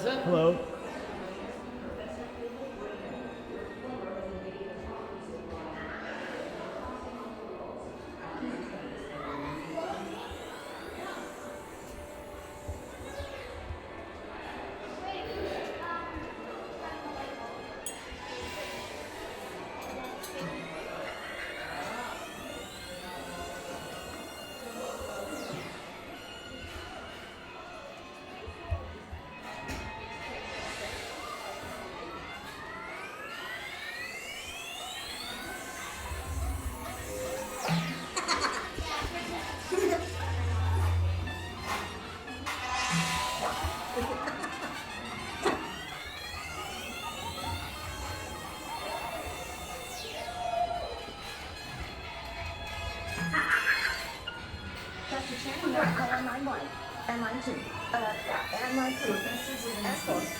Hello.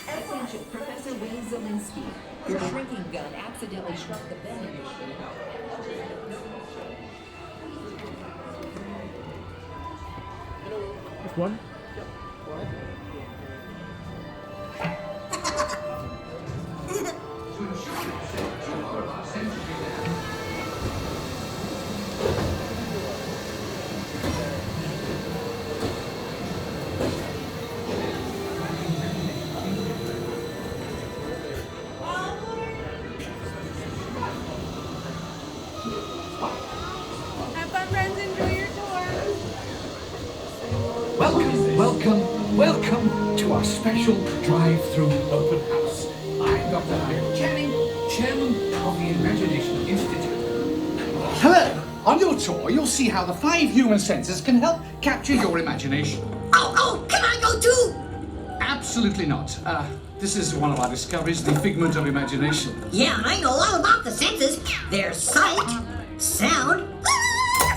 Attention, Professor Wayne Zielinski. Your shrinking gun accidentally shrunk the vending machine. Just one? Have fun, friends. Enjoy your tour. Welcome to our special drive-through open house. I'm Dr. Ian Channing, Chairman of the Imagination Institute. Hello! On your tour, you'll see how the 5 human senses can help capture your imagination. Oh, can I go too? Absolutely not. This is one of our discoveries, the Figment of Imagination. Yeah, I know all about the senses. There's sight, sound,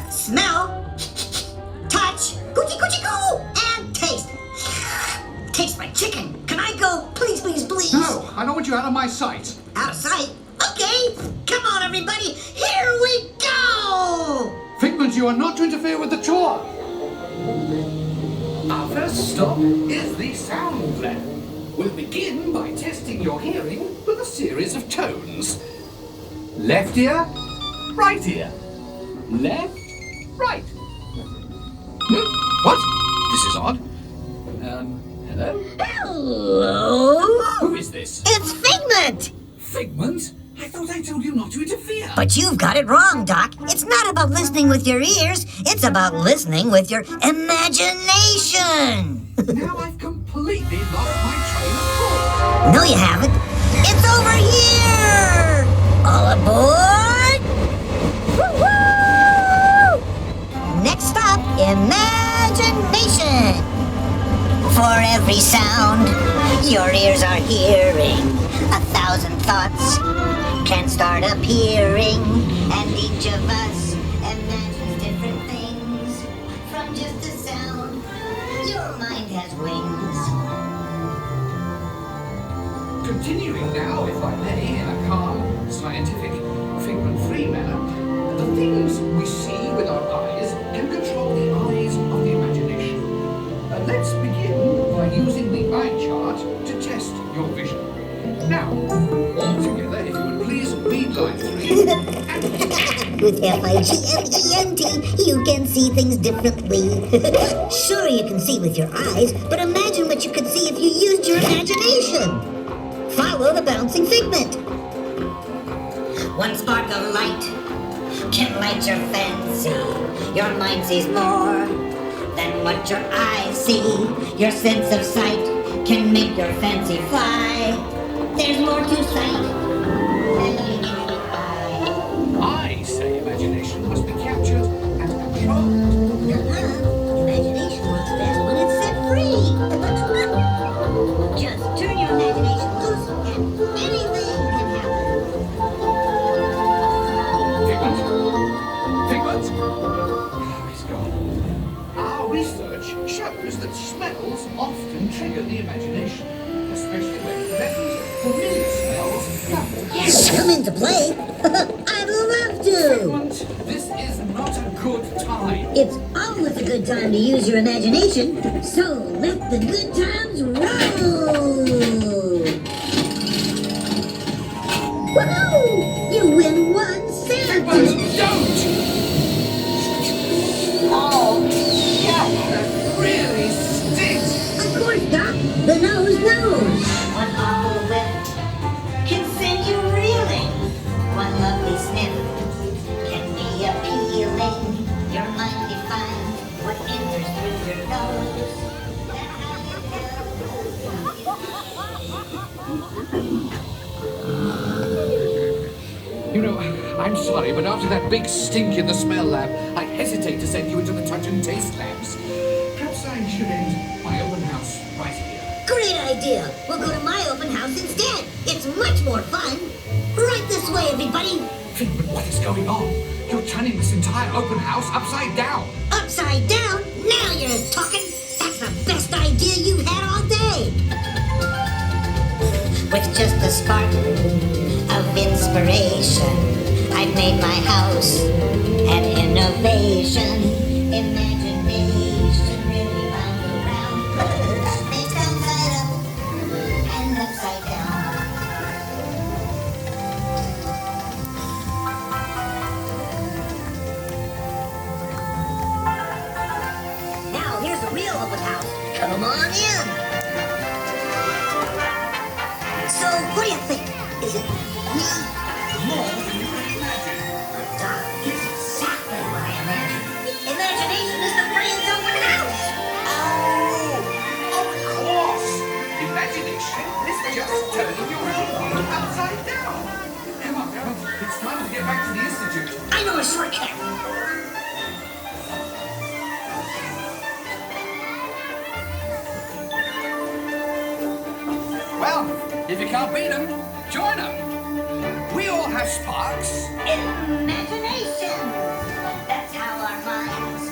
smell, touch, coochie coochie coo, and taste. Taste my chicken. Can I go? Please, please, please. No, I don't want you out of my sight. Out of sight? Okay. Come on, everybody. Here we go. Figment, you are not to interfere with the tour. Our first stop is the sound lab. We'll begin by testing your hearing with a series of tones. Left ear, right ear. Left, right. What? This is odd. Hello? Hello. Who is this? It's Figment. Figment? I thought I told you not to interfere. But you've got it wrong, Doc. It's not about listening with your ears. It's about listening with your imagination. Now I've completely lost my train of thought. No, you haven't. It's over here! All aboard! Woo-woo! Next stop, imagination. For every sound your ears are hearing, 1,000 thoughts can start appearing, and each of us imagines different things from just a sound. Your mind has wings. Continuing now, if I may, in a calm, scientific, figment-free manner, the things we see with our eyes can control the eyes of the imagination. Let's begin by using the eye chart to test your vision. Now, all together, if you would please read line 3. With F-I-G-M-E-N-T, you can see things differently. Sure, you can see with your eyes, but imagine what you could see if you used your imagination. Follow the bouncing figment. One spark of light can light your fancy. Your mind sees more than what your eyes see. Your sense of sight can make your fancy fly. There's more to sight than looking in the eye. I say imagination must be captured and controlled. Imagination works best when it's set free. Just turn your imagination loose and anything can happen. Figment? Oh, he's gone. Our research shows that smells often trigger the imagination, especially when pleasant, familiar smells Come into play? I'd love to. Figment, this is not a good time. It's always a good time to use your imagination, so let the good times roll. You win 1 cent! But don't! Oh, yeah, that really stinks! Of course, Doc. The nose knows. One awful whiff can send you reeling. One lovely sniff can be appealing. Your mind defines what enters through your nose. You know, I'm sorry, but after that big stink in the smell lab, I hesitate to send you into the touch and taste labs. Perhaps I should end my open house right here. Great idea. We'll go to my open house instead. It's much more fun. Right this way, everybody. Figment, what is going on? You're turning this entire open house upside down. Upside down? Now you're talking. That's the best idea you've had all day. With just a spark of inspiration, I've made my house an innovation. Imagination really wound around. They come right up and upside down. Now here's a real open house. Come on in. So, what do you think? Is it me? More than you can imagine. Doc, it's exactly what I imagined. Imagination is the brain's open house. Oh, of course. Imagination is just turning your own world upside down. Come on, it's time to get back to the Institute. I know a shortcut. Well, if you can't beat them, join them. We all have sparks. Imagination. That's how our minds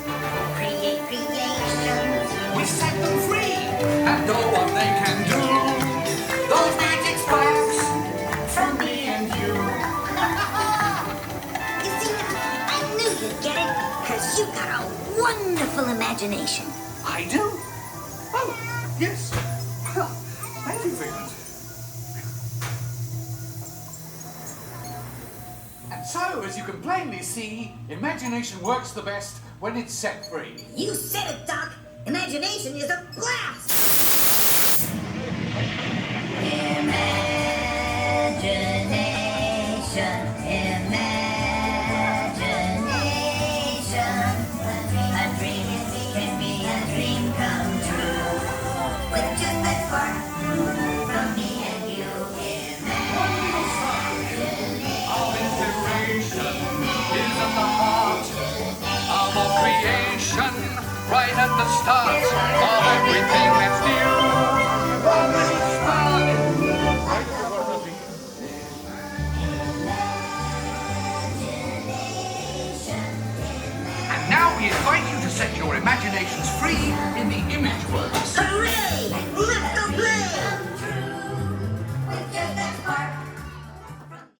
create creations. We set them free and know what they can do. Those magic sparks from me and you. You see, Doc, I knew you'd get it, because you got a wonderful imagination. I do? Oh, yes. Well, thank you, Figment. And so, as you can plainly see, imagination works the best when it's set free. You said it, Doc. Imagination is a blast. Imagination, imagination. A dream can be a dream come true. With just that spark from me and you. Our inspiration is at the heart of all creation, right at the start of everything that's new. And now we invite you to set your imaginations free in the image world. Hooray!